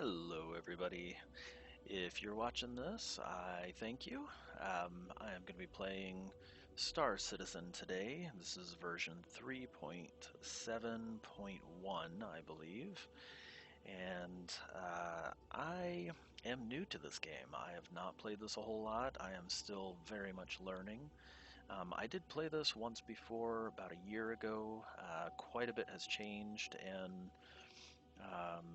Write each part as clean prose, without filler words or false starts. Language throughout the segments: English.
Hello, everybody. If you're watching this, I thank you. I am going to be playing Star Citizen today. This is version 3.7.1, I believe. And I am new to this game. I have not played this a whole lot. I am still very much learning. I did play this once before, about a year ago. Quite a bit has changed, and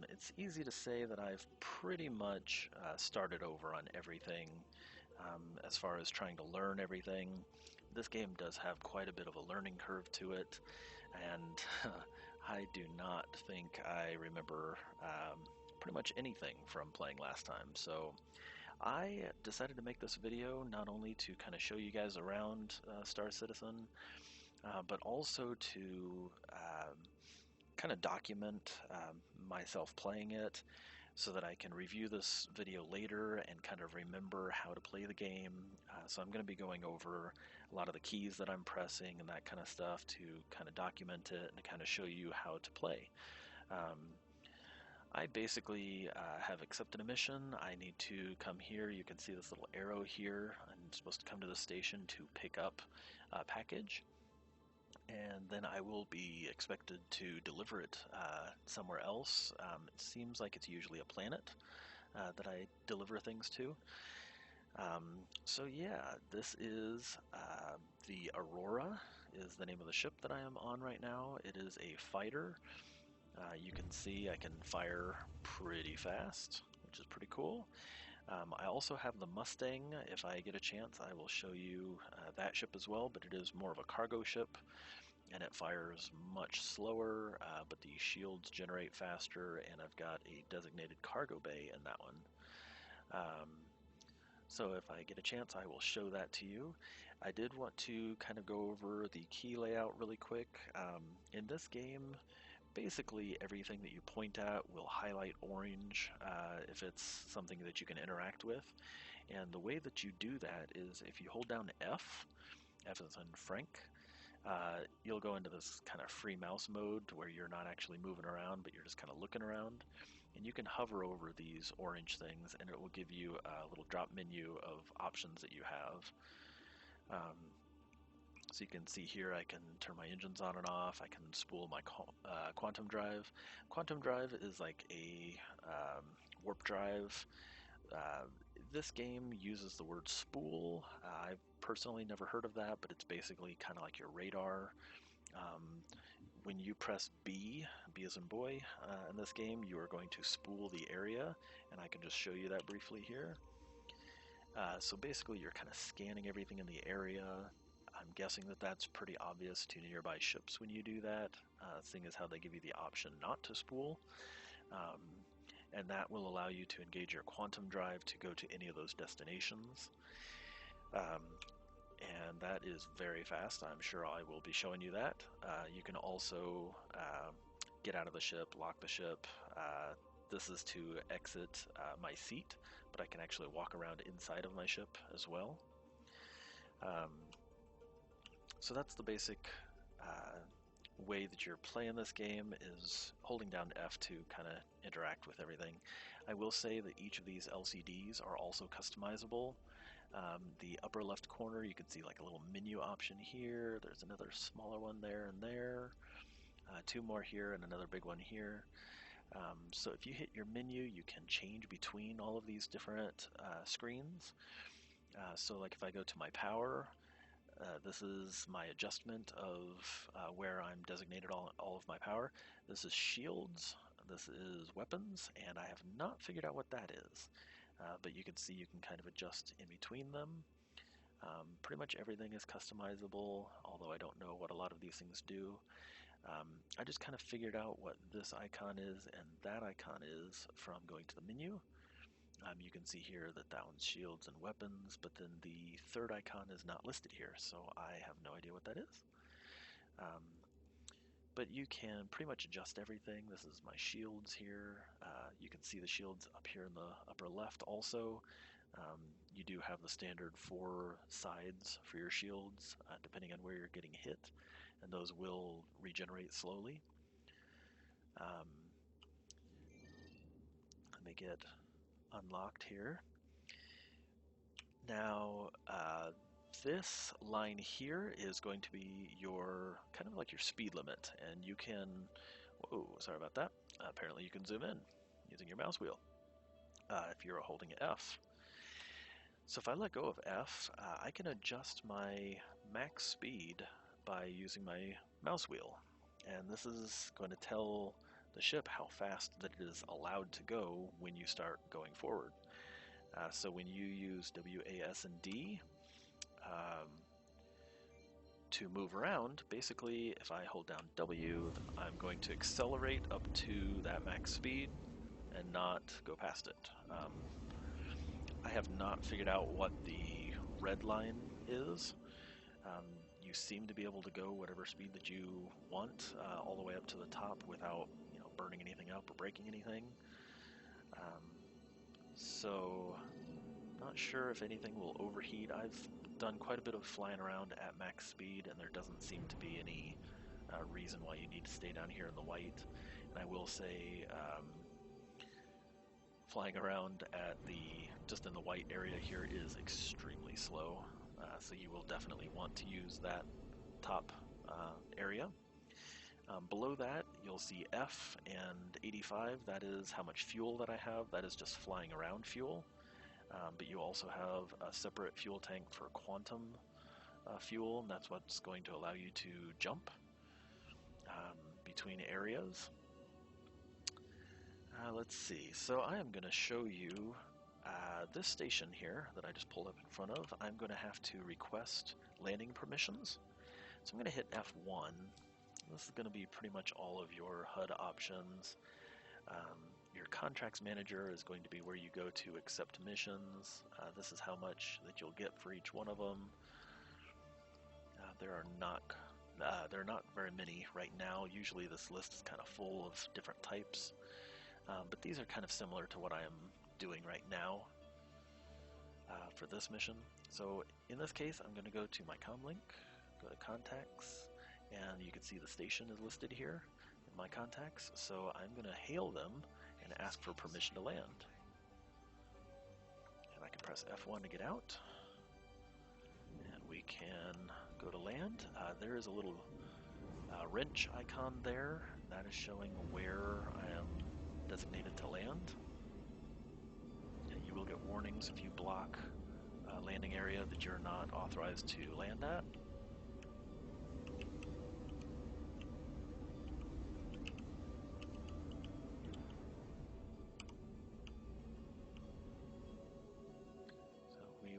it's easy to say that I've pretty much started over on everything as far as trying to learn everything. This game does have quite a bit of a learning curve to it, and I do not think I remember pretty much anything from playing last time. So I decided to make this video not only to kind of show you guys around Star Citizen, but also to kind of document myself playing it so that I can review this video later and kind of remember how to play the game. So I'm going to be going over a lot of the keys that I'm pressing and that kind of stuff to kind of document it and to kind of show you how to play. Um, I basically have accepted a mission. I need to come here. You can see this little arrow here. I'm supposed to come to the station to pick up a package, and then I will be expected to deliver it somewhere else. It seems like it's usually a planet that I deliver things to. So yeah, this is the Aurora is the name of the ship that I am on right now. It is a fighter. You can see I can fire pretty fast, which is pretty cool. I also have the Mustang. If I get a chance, I will show you that ship as well, but it is more of a cargo ship, and it fires much slower, but the shields generate faster, and I've got a designated cargo bay in that one. So if I get a chance, I will show that to you. I did want to kind of go over the key layout really quick. In this game, basically everything that you point at will highlight orange if it's something that you can interact with. And the way that you do that is if you hold down F as in Frank, you'll go into this kind of free mouse mode where you're not actually moving around, but you're just kind of looking around. And you can hover over these orange things, and it will give you a little drop menu of options that you have. So you can see here I can turn my engines on and off. I can spool my quantum drive. Quantum drive is like a warp drive. Uh, this game uses the word spool. I've personally never heard of that, but it's basically kind of like your radar. When you press B, B as in boy, in this game, you are going to spool the area, and I can just show you that briefly here. So basically, you're kind of scanning everything in the area. I'm guessing that that's pretty obvious to nearby ships when you do that, seeing as how they give you the option not to spool. And that will allow you to engage your quantum drive to go to any of those destinations. And that is very fast. I'm sure I will be showing you that. You can also get out of the ship, lock the ship. This is to exit my seat, but I can actually walk around inside of my ship as well. So that's the basic way that you're playing this game, is holding down F to kind of interact with everything. I will say that each of these LCDs are also customizable. The upper left corner, you can see like a little menu option here. There's another smaller one there and there. Two more here and another big one here. So if you hit your menu, you can change between all of these different screens. So like if I go to my power, this is my adjustment of where I'm designated all of my power. This is shields, this is weapons, and I have not figured out what that is. But you can see you can kind of adjust in between them. Pretty much everything is customizable, although I don't know what a lot of these things do. I just kind of figured out what this icon is and that icon is from going to the menu. You can see here that that one's shields and weapons, but then the third icon is not listed here, so I have no idea what that is. But you can pretty much adjust everything. This is my shields here. You can see the shields up here in the upper left also. You do have the standard 4 sides for your shields, depending on where you're getting hit, and those will regenerate slowly. Let me get unlocked here. Now, this line here is going to be your kind of like your speed limit, and you can. Whoa, sorry about that. Apparently, you can zoom in using your mouse wheel if you're holding F. So if I let go of F, I can adjust my max speed by using my mouse wheel, and this is going to tell the ship how fast that it is allowed to go when you start going forward. So when you use W, A, S, and D to move around, basically if I hold down W, I'm going to accelerate up to that max speed and not go past it. I have not figured out what the red line is. You seem to be able to go whatever speed that you want all the way up to the top without burning anything up or breaking anything. So not sure if anything will overheat. I've done quite a bit of flying around at max speed, and there doesn't seem to be any reason why you need to stay down here in the white. And I will say, flying around at just in the white area here is extremely slow. So you will definitely want to use that top area. Below that, you'll see F and 85. That is how much fuel that I have. That is just flying around fuel. But you also have a separate fuel tank for quantum fuel, and that's what's going to allow you to jump between areas. Let's see. So I am going to show you this station here that I just pulled up in front of. I'm going to have to request landing permissions. So I'm going to hit F1. This is going to be pretty much all of your HUD options. Your contracts manager is going to be where you go to accept missions. This is how much that you'll get for each one of them. There are not very many right now. Usually this list is kind of full of different types, but these are kind of similar to what I am doing right now for this mission. So in this case, I'm going to go to my comlink, go to contacts, and you can see the station is listed here in my contacts. So I'm going to hail them and ask for permission to land. And I can press F1 to get out. And we can go to land. There is a little wrench icon there. That is showing where I am designated to land. And you will get warnings if you block a landing area that you're not authorized to land at.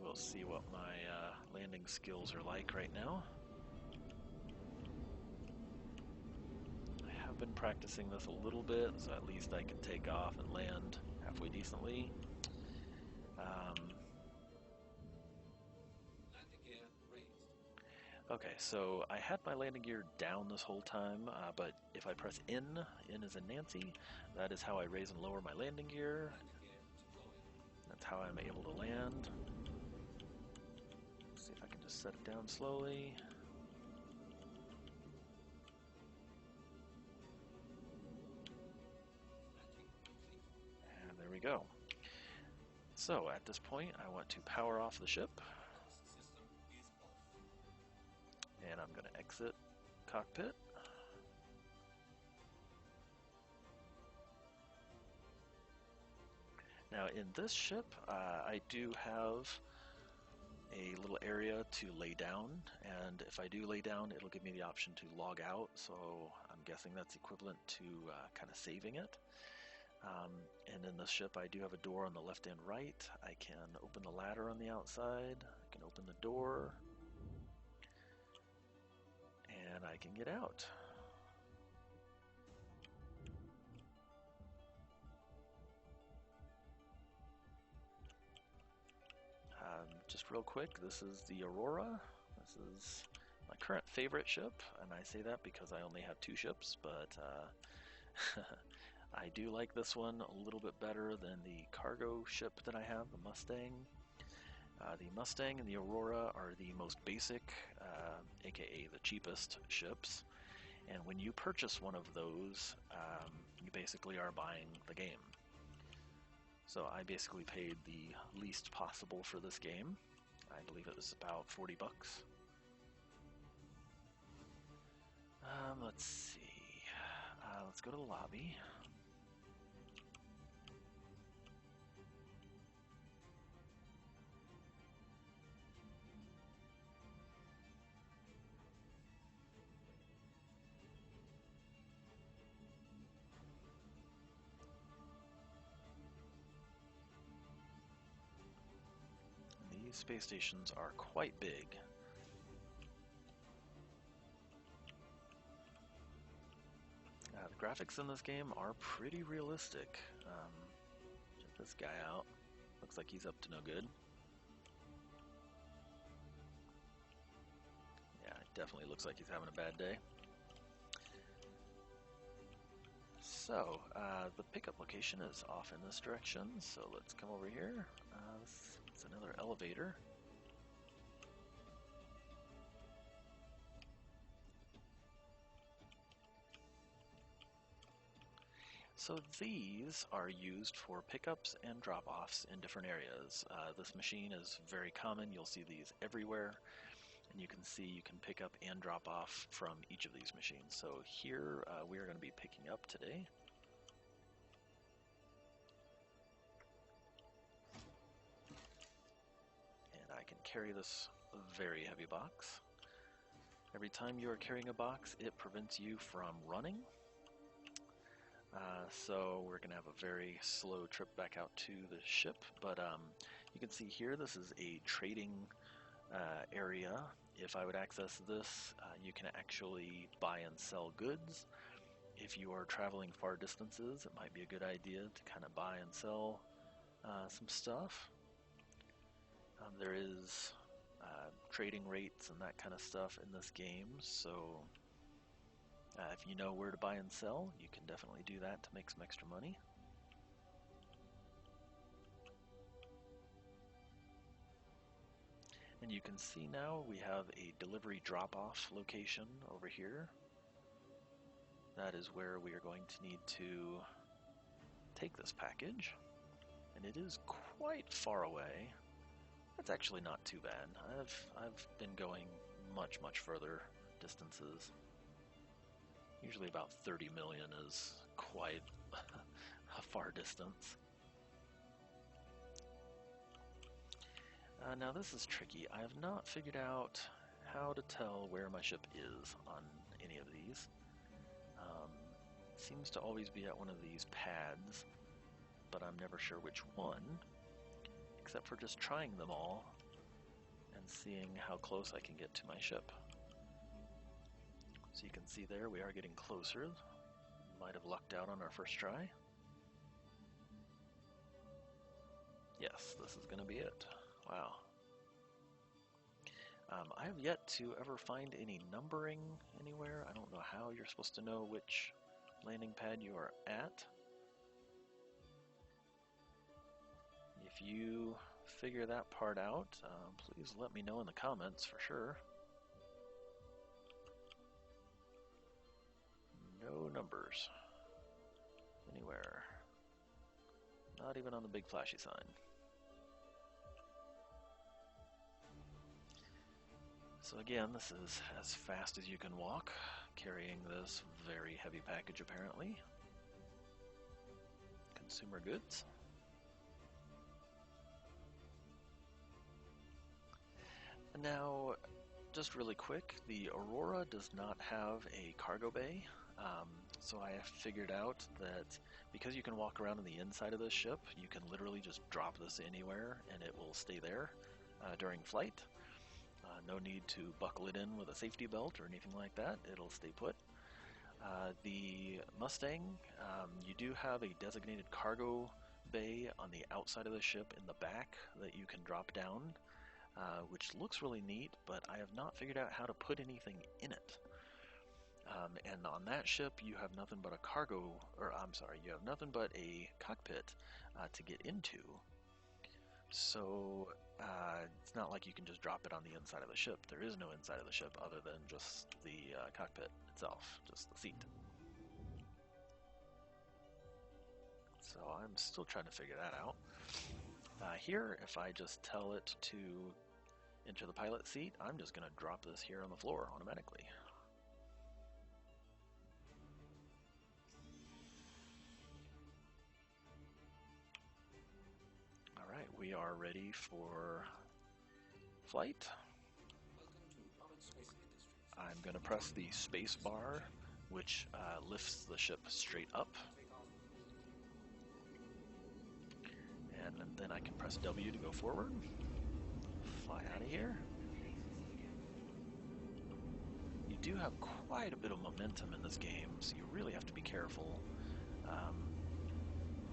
We'll see what my landing skills are like right now. I have been practicing this a little bit, so at least I can take off and land halfway decently. Okay, so I had my landing gear down this whole time, but if I press N is in Nancy, that is how I raise and lower my landing gear. That's how I'm able to land. See if I can just set it down slowly. And there we go. So at this point, I want to power off the ship. And I'm going to exit cockpit. Now in this ship, I do have a little area to lay down, and if I do lay down, it'll give me the option to log out, so I'm guessing that's equivalent to kind of saving it. And in this ship, I do have a door on the left and right. I can open the ladder on the outside, I can open the door, and I can get out. Just real quick, this is the Aurora. This is my current favorite ship, and I say that because I only have 2 ships, but I do like this one a little bit better than the cargo ship that I have, the Mustang. The Mustang and the Aurora are the most basic, aka the cheapest ships, and when you purchase one of those, you basically are buying the game. So I basically paid the least possible for this game. I believe it was about 40 bucks. Let's see. Let's go to the lobby. These space stations are quite big. The graphics in this game are pretty realistic. Check this guy out. Looks like he's up to no good. Yeah, it definitely looks like he's having a bad day. So, the pickup location is off in this direction, so let's come over here. It's another elevator. So these are used for pickups and drop-offs in different areas. This machine is very common. You'll see these everywhere. And you can see you can pick up and drop off from each of these machines. So here we are going to be picking up today. And I can carry this very heavy box. Every time you are carrying a box, it prevents you from running. So we're going to have a very slow trip back out to the ship. But you can see here this is a trading area. If I would access this, you can actually buy and sell goods. If you are traveling far distances, it might be a good idea to kind of buy and sell some stuff. There is trading rates and that kind of stuff in this game, so if you know where to buy and sell, you can definitely do that to make some extra money. And you can see now we have a delivery drop-off location over here. That is where we are going to need to take this package. And it is quite far away. That's actually not too bad. I've been going much further distances. Usually about 30 million is quite a far distance. Now this is tricky. I have not figured out how to tell where my ship is on any of these. It seems to always be at one of these pads, but I'm never sure which one, except for just trying them all and seeing how close I can get to my ship. So you can see there we are getting closer. Might have lucked out on our first try. Yes, this is going to be it. Wow. I have yet to ever find any numbering anywhere. I don't know how you're supposed to know which landing pad you are at. If you figure that part out, please let me know in the comments for sure. No numbers anywhere. Not even on the big flashy sign. So again, this is as fast as you can walk, carrying this very heavy package apparently. Consumer goods. Now, just really quick, the Aurora does not have a cargo bay, so I have figured out that because you can walk around on the inside of this ship, you can literally just drop this anywhere and it will stay there during flight. No need to buckle it in with a safety belt or anything like that. It'll stay put. The Mustang, you do have a designated cargo bay on the outside of the ship in the back that you can drop down, which looks really neat, but I have not figured out how to put anything in it. And on that ship, you have nothing but you have nothing but a cockpit to get into. So it's not like you can just drop it on the inside of the ship. There is no inside of the ship other than just the cockpit itself, just the seat. So I'm still trying to figure that out. Here, if I just tell it to enter the pilot seat, I'm just going to drop this here on the floor automatically. Alright, we are ready for flight. I'm going to press the space bar, which lifts the ship straight up. And then I can press W to go forward. Fly out of here. You do have quite a bit of momentum in this game, so you really have to be careful.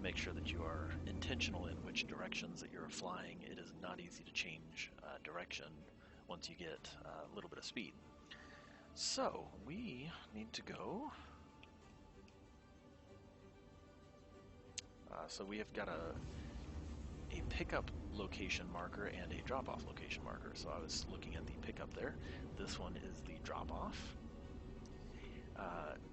Make sure that you are intentional in which directions that you're flying. It is not easy to change direction once you get a little bit of speed. So we need to go. So we have got a pickup location marker and a drop-off location marker. So I was looking at the pickup there. This one is the drop-off.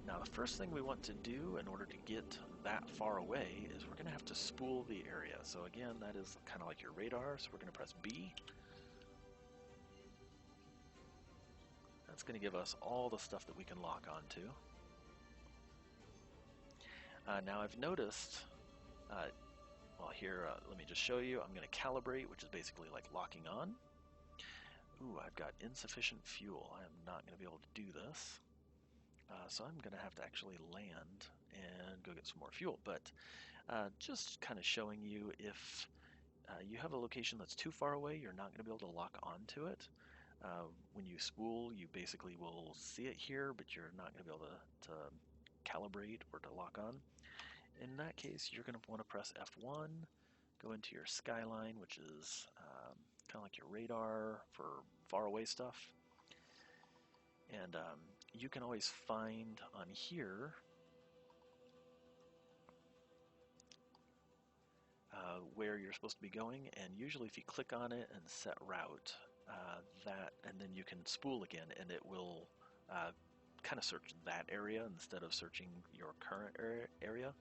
Now the first thing we want to do in order to get that far away is we're going to have to spool the area. So again, that is kind of like your radar, so we're going to press B. That's going to give us all the stuff that we can lock onto. Now I've noticed, well here, let me just show you, I'm going to calibrate, which is basically like locking on. Ooh, I've got insufficient fuel. I am not going to be able to do this. So I'm going to have to actually land and go get some more fuel. But just kind of showing you if you have a location that's too far away, you're not going to be able to lock onto it. When you spool, you basically will see it here, but you're not going to be able to calibrate or to lock on. In that case, you're going to want to press F1, go into your skyline, which is kind of like your radar for far away stuff. And you can always find on here where you're supposed to be going, and usually if you click on it and set route, and then you can spool again, and it will kind of search that area instead of searching your current area.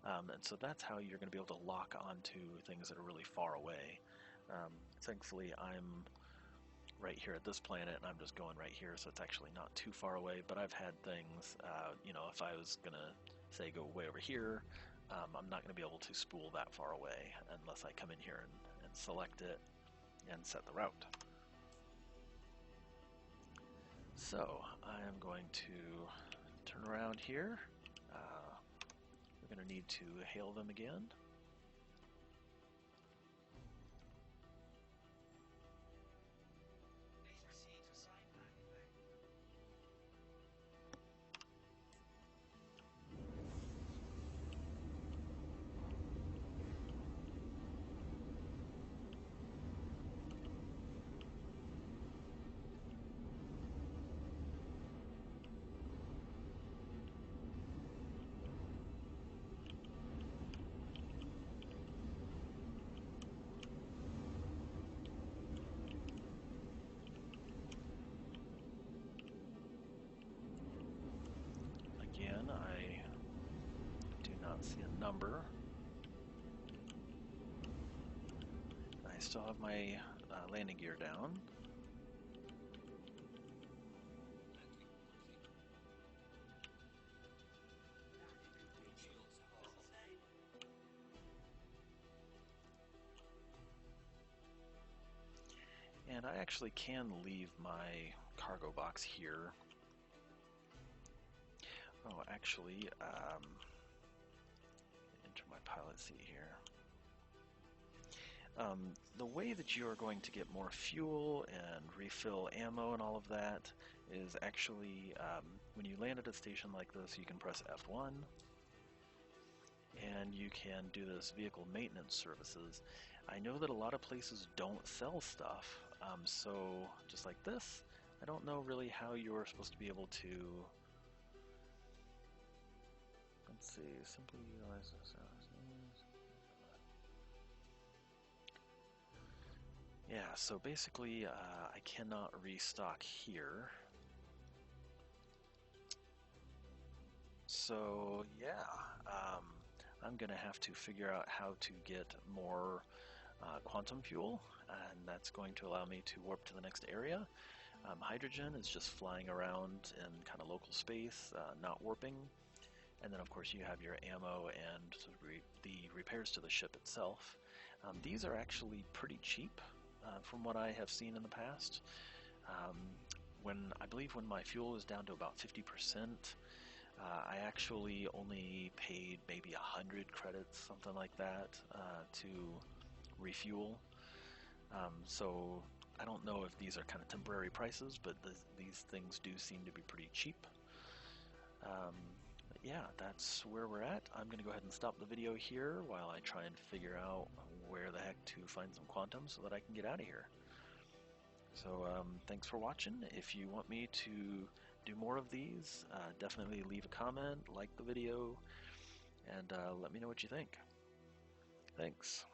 And so that's how you're going to be able to lock onto things that are really far away. Thankfully, I'm right here at this planet, and I'm just going right here, so it's actually not too far away. But I've had things, you know, if I was going to, say, go way over here, I'm not going to be able to spool that far away unless I come in here and select it and set the route. So I am going to turn around here. We're going to need to hail them again. Again, I do not see a number. I still have my landing gear down. And I actually can leave my cargo box here. Oh, actually, enter my pilot seat here. The way that you are going to get more fuel and refill ammo and all of that is actually, when you land at a station like this, you can press F1, and you can do this vehicle maintenance services. I know that a lot of places don't sell stuff, so just like this, I don't know really how you're supposed to be able to, let's see, simply utilize this. Yeah, so basically I cannot restock here. So yeah, I'm going to have to figure out how to get more quantum fuel, and that's going to allow me to warp to the next area. Hydrogen is just flying around in kind of local space, not warping. And then, of course, you have your ammo and the repairs to the ship itself. These are actually pretty cheap from what I have seen in the past. Um, I believe when my fuel is down to about 50%, I actually only paid maybe 100 credits, something like that, to refuel. So I don't know if these are kind of temporary prices, but these things do seem to be pretty cheap. But yeah, that's where we're at. I'm going to go ahead and stop the video here while I try and figure out where the heck to find some quantum so that I can get out of here. So thanks for watching. If you want me to do more of these, definitely leave a comment, like the video, and let me know what you think. Thanks.